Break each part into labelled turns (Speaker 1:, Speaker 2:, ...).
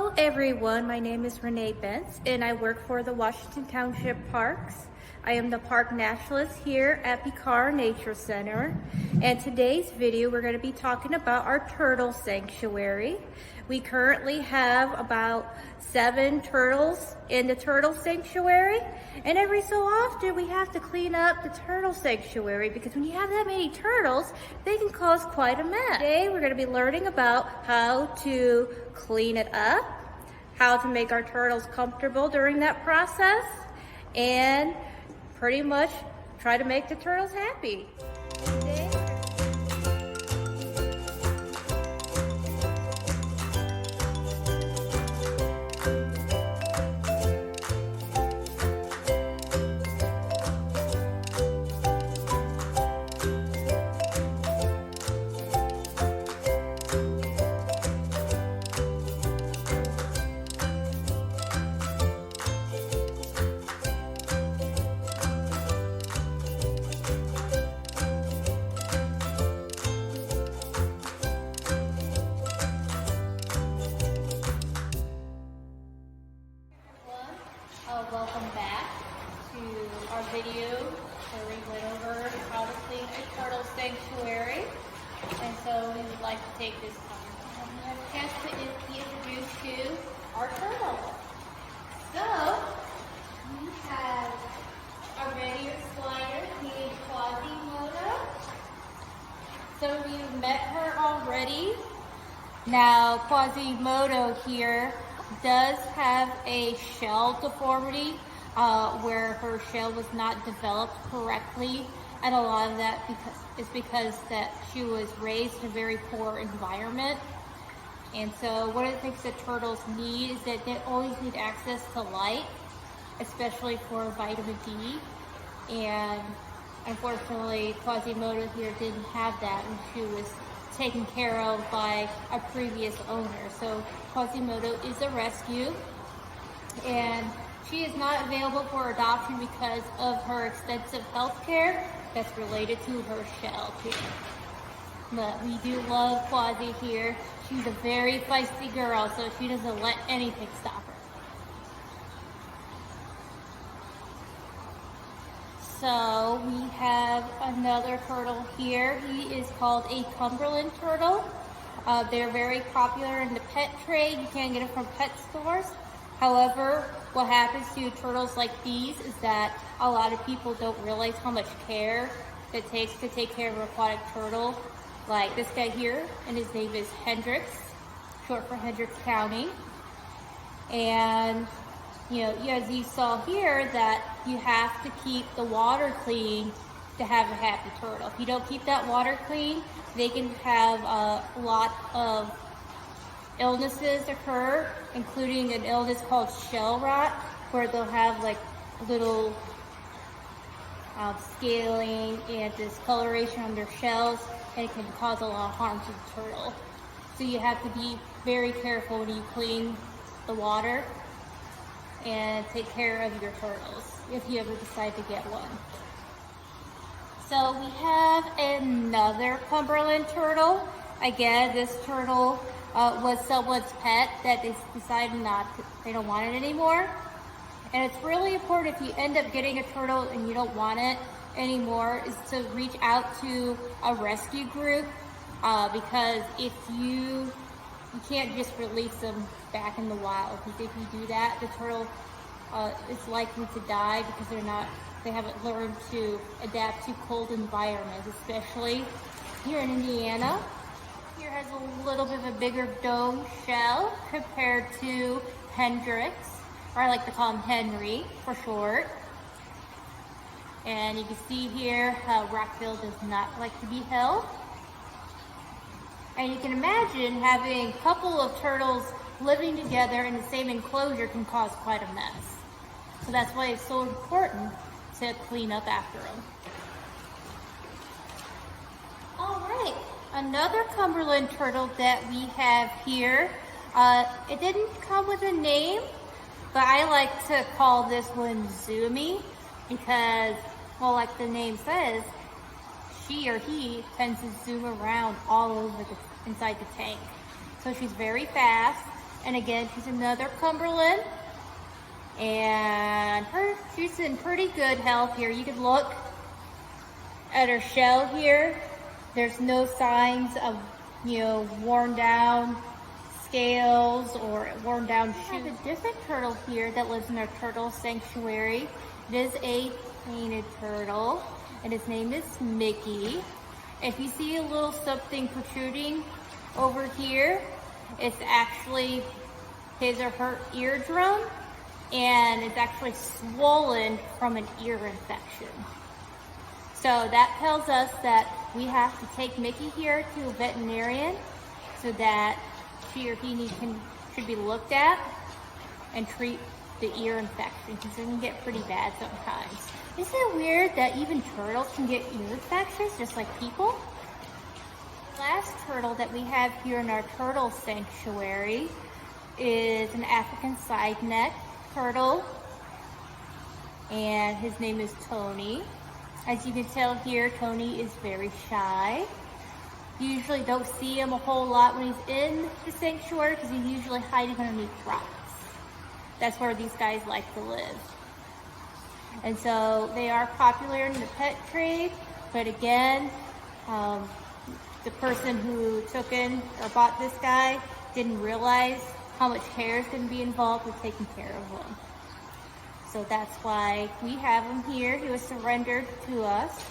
Speaker 1: Hello everyone, my name is Renee Bentz and I work for the Washington Township Parks. I am the park naturalist here at Picard Nature Center, and today's video we're going to be talking about our turtle sanctuary. We currently have about 7 turtles in the turtle sanctuary, and every so often we have to clean up the turtle sanctuary because when you have that many turtles, they can cause quite a mess. Today we're going to be learning about how to clean it up, how to make our turtles comfortable during that process, and pretty much try to make the turtles happy. Welcome back to our video where we went over how to clean a turtle sanctuary. And so we would like to take this time and have a chance to be introduced to our turtle. So we have our radio slider named Quasimodo. Some of you met her already. Now Quasimodo here does have a shell deformity where her shell was not developed correctly, and a lot of that is because that she was raised in a very poor environment. And so one of the things that turtles need is that they always need access to light, especially for vitamin D. And unfortunately, Quasimodo here didn't have that, and she was taken care of by a previous owner. So Quasimodo is a rescue, and she is not available for adoption because of her extensive health care that's related to her shell here. But we do love Quasi here. She's a very feisty girl, so she doesn't let anything stop her. So we have another turtle here. He is called a Cumberland turtle. They're very popular in the pet trade. You can get them from pet stores. However, what happens to turtles like these is that a lot of people don't realize how much care it takes to take care of an aquatic turtle. Like this guy here, and his name is Hendrix, short for Hendricks County. And you know, as you saw here, that you have to keep the water clean to have a happy turtle. If you don't keep that water clean, they can have a lot of illnesses occur, including an illness called shell rot, where they'll have like little scaling and discoloration on their shells, and it can cause a lot of harm to the turtle. So you have to be very careful when you clean the water and take care of your turtles if you ever decide to get one. So we have another Cumberland turtle. Again, this turtle was someone's pet that they decided they don't want it anymore. And it's really important if you end up getting a turtle and you don't want it anymore is to reach out to a rescue group because if you can't just release them back in the wild, because if you do that, the turtle is likely to die because they haven't learned to adapt to cold environments, especially here in Indiana. Here has a little bit of a bigger dome shell compared to Hendrix, or I like to call him Henry for short. And you can see here how Rockville does not like to be held. And you can imagine having a couple of turtles living together in the same enclosure can cause quite a mess. So that's why it's so important to clean up after them. All right, another Cumberland turtle that we have here. It didn't come with a name, but I like to call this one Zoomy because, well, like the name says, she or he tends to zoom around all over inside the tank. So she's very fast, And again, she's another Cumberland. And she's in pretty good health here. You can look at her shell here. There's no signs of, worn down scales or worn down shoes. We have a different turtle here that lives in our turtle sanctuary. It is a painted turtle, and his name is Mickey. If you see a little something protruding over here, it's actually his or her eardrum, and it's actually swollen from an ear infection. So that tells us that we have to take Mickey here to a veterinarian so that she or he should be looked at and treat the ear infection, because it can get pretty bad sometimes. Isn't it weird that even turtles can get ear infections just like people? The last turtle that we have here in our turtle sanctuary is an African side neck turtle, and his name is Tony. As you can tell here, Tony is very shy. You usually don't see him a whole lot when he's in the sanctuary because he's usually hiding underneath rocks. That's where these guys like to live. And so they are popular in the pet trade, but again, the person who took in or bought this guy didn't realize how much care is going to be involved with taking care of him. So that's why we have him here. He was surrendered to us,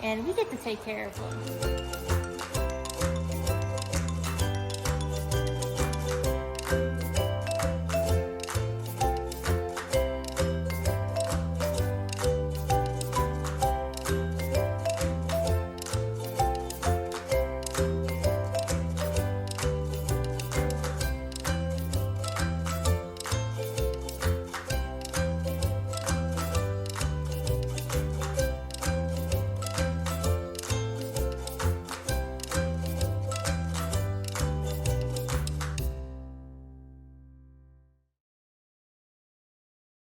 Speaker 1: and we get to take care of him.